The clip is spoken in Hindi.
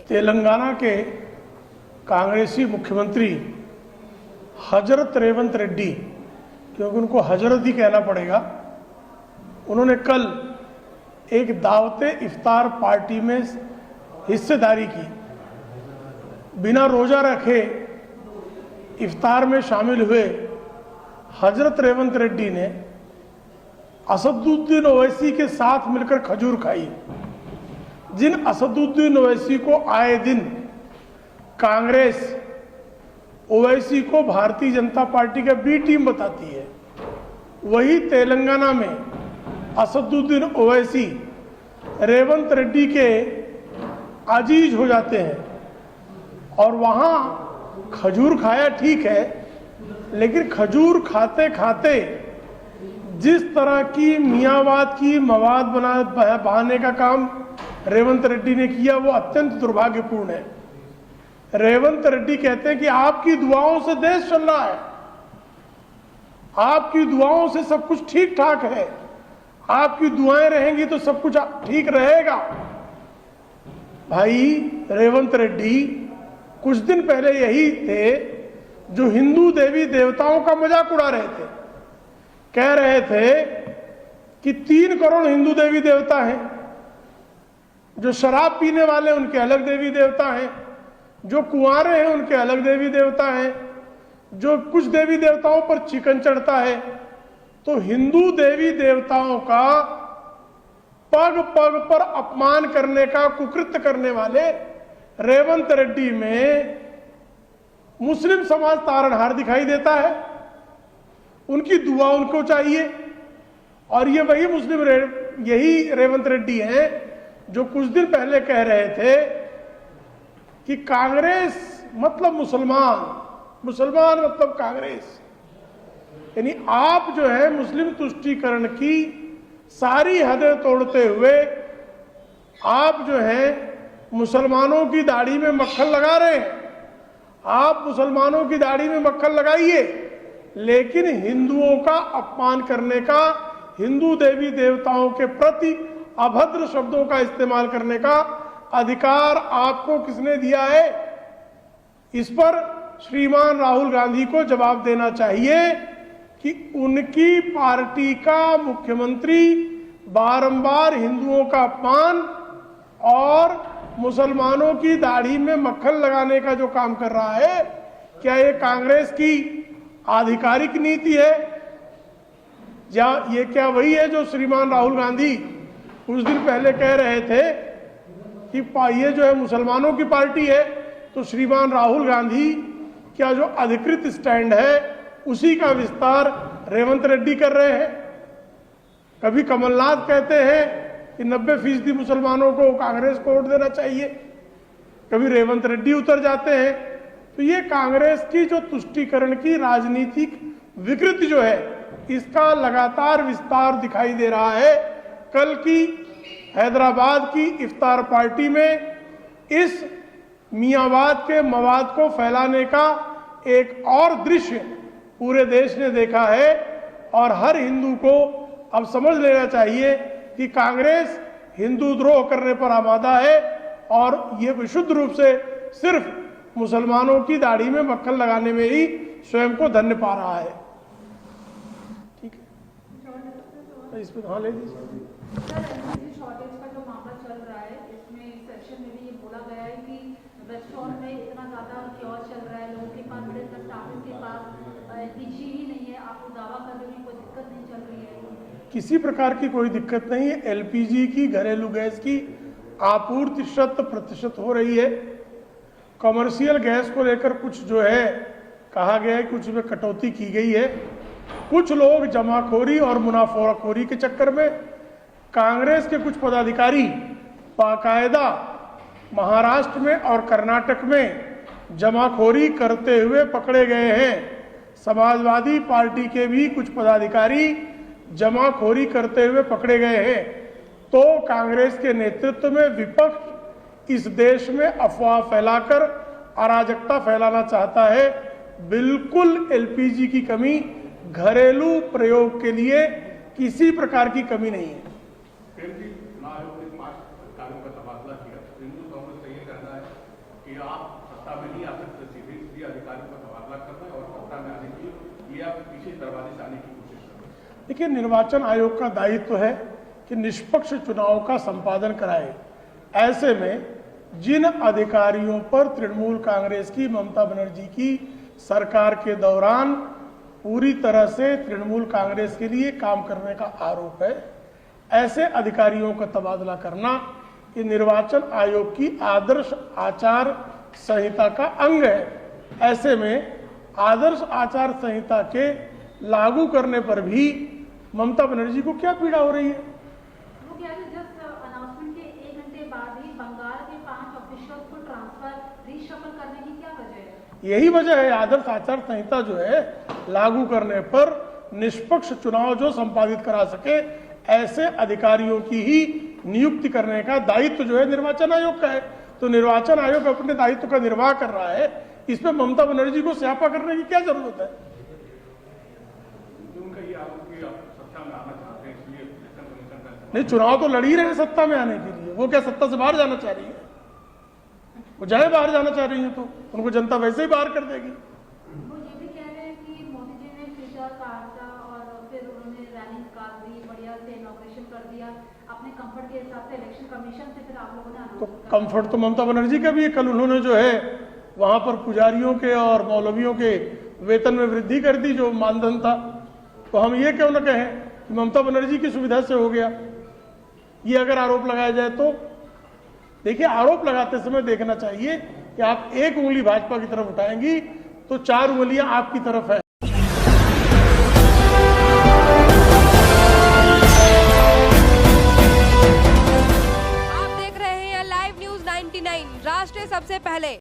तेलंगाना के कांग्रेसी मुख्यमंत्री हजरत रेवंत रेड्डी, क्योंकि उनको हजरत ही कहना पड़ेगा, उन्होंने कल एक दावते इफ्तार पार्टी में हिस्सेदारी की। बिना रोजा रखे इफ्तार में शामिल हुए हजरत रेवंत रेड्डी ने असदुद्दीन ओवैसी के साथ मिलकर खजूर खाई। जिन असदुद्दीन ओवैसी को आए दिन कांग्रेस ओवैसी को भारतीय जनता पार्टी का बी टीम बताती है, वही तेलंगाना में असदुद्दीन ओवैसी रेवंत रेड्डी के अजीज हो जाते हैं और वहां खजूर खाया ठीक है, लेकिन खजूर खाते खाते जिस तरह की मियावाद की मवाद बहाने का काम रेवंत रेड्डी ने किया वो अत्यंत दुर्भाग्यपूर्ण है। रेवंत रेड्डी कहते हैं कि आपकी दुआओं से देश चल रहा है, आपकी दुआओं से सब कुछ ठीक ठाक है, आपकी दुआएं रहेंगी तो सब कुछ ठीक रहेगा। भाई रेवंत रेड्डी कुछ दिन पहले यही थे जो हिंदू देवी देवताओं का मजाक उड़ा रहे थे। कह रहे थे कि 3 करोड़ हिंदू देवी देवता हैं, जो शराब पीने वाले उनके अलग देवी देवता हैं, जो कुंवारे हैं उनके अलग देवी देवता हैं, जो कुछ देवी देवताओं पर चिकन चढ़ता है। तो हिंदू देवी देवताओं का पग पग पर अपमान करने का कुकृत्य करने वाले रेवंत रेड्डी में मुस्लिम समाज तारणहार दिखाई देता है। उनकी दुआ उनको चाहिए और ये वही यही रेवंत रेड्डी हैं जो कुछ दिन पहले कह रहे थे कि कांग्रेस मतलब मुसलमान, मुसलमान मतलब कांग्रेस। यानी आप जो है मुस्लिम तुष्टीकरण की सारी हदें तोड़ते हुए आप जो है मुसलमानों की दाढ़ी में मक्खन लगा रहे हैं। आप मुसलमानों की दाढ़ी में मक्खन लगाइए, लेकिन हिंदुओं का अपमान करने का, हिंदू देवी देवताओं के प्रति अभद्र शब्दों का इस्तेमाल करने का अधिकार आपको किसने दिया है? इस पर श्रीमान राहुल गांधी को जवाब देना चाहिए कि उनकी पार्टी का मुख्यमंत्री बारंबार हिंदुओं का अपमान और मुसलमानों की दाढ़ी में मक्खन लगाने का जो काम कर रहा है, क्या ये कांग्रेस की आधिकारिक नीति है? या ये क्या वही है जो श्रीमान राहुल गांधी कुछ दिन पहले कह रहे थे कि ये जो है मुसलमानों की पार्टी है? तो श्रीमान राहुल गांधी क्या जो अधिकृत स्टैंड है उसी का विस्तार रेवंत रेड्डी कर रहे हैं। कभी कमलनाथ कहते हैं कि 90% मुसलमानों को कांग्रेस को वोट देना चाहिए, कभी रेवंत रेड्डी उतर जाते हैं। तो ये कांग्रेस की जो तुष्टीकरण की राजनीतिक विकृति जो है, इसका लगातार विस्तार दिखाई दे रहा है। कल की हैदराबाद की इफ्तार पार्टी में इस मियावाद के मवाद को फैलाने का एक और दृश्य पूरे देश ने देखा है और हर हिंदू को अब समझ लेना चाहिए कि कांग्रेस हिंदू द्रोह करने पर आमादा है और ये विशुद्ध रूप से सिर्फ मुसलमानों की दाढ़ी में मक्खन लगाने में ही स्वयं को धन्य पा रहा है। ठीक है, इस पर हाँ ले लीजिए। शॉर्टेज का जो मामला चल रहा है, इसमें सेक्शन में भी ये बोला गया है कि रेस्टोरेंट में इतना ज्यादा क्योर चल रहा है, लोगों के पास बड़े स्टाफिंग के पास एलपीजी ही नहीं है। आप दावा कर रहे हैं कोई दिक्कत नहीं चल रही है? किसी प्रकार की कोई दिक्कत नहीं है। एलपीजी की, घरेलू गैस की आपूर्ति 100% हो रही है। कमर्शियल गैस को लेकर कुछ जो है कहा गया है, कुछ में कटौती की गई है। कुछ लोग जमाखोरी और मुनाफाखोरी के चक्कर में कांग्रेस के कुछ पदाधिकारी बाकायदा महाराष्ट्र में और कर्नाटक में जमाखोरी करते हुए पकड़े गए हैं। समाजवादी पार्टी के भी कुछ पदाधिकारी जमाखोरी करते हुए पकड़े गए हैं। तो कांग्रेस के नेतृत्व में विपक्ष इस देश में अफवाह फैलाकर अराजकता फैलाना चाहता है। बिल्कुल एलपीजी की कमी, घरेलू प्रयोग के लिए किसी प्रकार की कमी नहीं है। शुरुआत करना है और सत्ता में आने की, ये आप पीछे दरवाजे से आने की कोशिश कर रहे हैं? देखिए, निर्वाचन आयोग का दायित्व है कि निष्पक्ष चुनाव का संपादन कराए। ऐसे में जिन अधिकारियों पर तृणमूल कांग्रेस की ममता बनर्जी की सरकार के दौरान पूरी तरह से तृणमूल कांग्रेस के लिए काम करने का आरोप है, ऐसे अधिकारियों का तबादला करना ये निर्वाचन आयोग की आदर्श आचार संहिता का अंग है। ऐसे में आदर्श आचार संहिता के लागू करने पर भी ममता बनर्जी को क्या पीड़ा हो रही है? वो क्या है, जस्ट अनाउंसमेंट के 1 घंटे बाद ही बंगाल के 5 ऑफिशियल्स को ट्रांसफर रीशफल करने की क्या वजह है? यही वजह है, आदर्श आचार संहिता जो है लागू करने पर निष्पक्ष चुनाव जो संपादित करा सके ऐसे अधिकारियों की ही नियुक्ति करने का दायित्व जो है निर्वाचन आयोग का है। तो निर्वाचन आयोग अपने दायित्व का निर्वाह कर रहा है, इसमें ममता बनर्जी को स्यापा करने की क्या जरूरत है? उनका ये आरोप कि आप सत्ता में आना चाहते हैं, इसलिए इलेक्शन कमीशन का नहीं, चुनाव तो लड़ ही रहे हैं सत्ता में आने के लिए। वो क्या सत्ता से बाहर जाना चाह रही है? वो चाहे बाहर जाना चाह रही है तो उनको जनता वैसे ही बाहर कर देगी। वो ये भी कह रहे हैं कि मोदी जी ने ट्विटर काटा और फिर उन्होंने रैली निकाल दी, बढ़िया से इनॉग्रेशन कर दिया अपने कंफर्ट के हिसाब से इलेक्शन कमीशन से, फिर आप लोगों ने तो announcement कर कंफर्ट तो ममता बनर्जी का भी है। कल उन्होंने जो है वहां पर पुजारियों के और मौलवियों के वेतन में वृद्धि कर दी जो मानधन था। तो हम ये क्यों न कहें कि ममता बनर्जी की सुविधा से हो गया? ये अगर आरोप लगाया जाए तो देखिए, आरोप लगाते समय देखना चाहिए कि आप एक उंगली भाजपा की तरफ उठाएंगी तो 4 उंगलियां आपकी तरफ है। आप देख रहे हैं लाइव न्यूज 99 राष्ट्र सबसे पहले।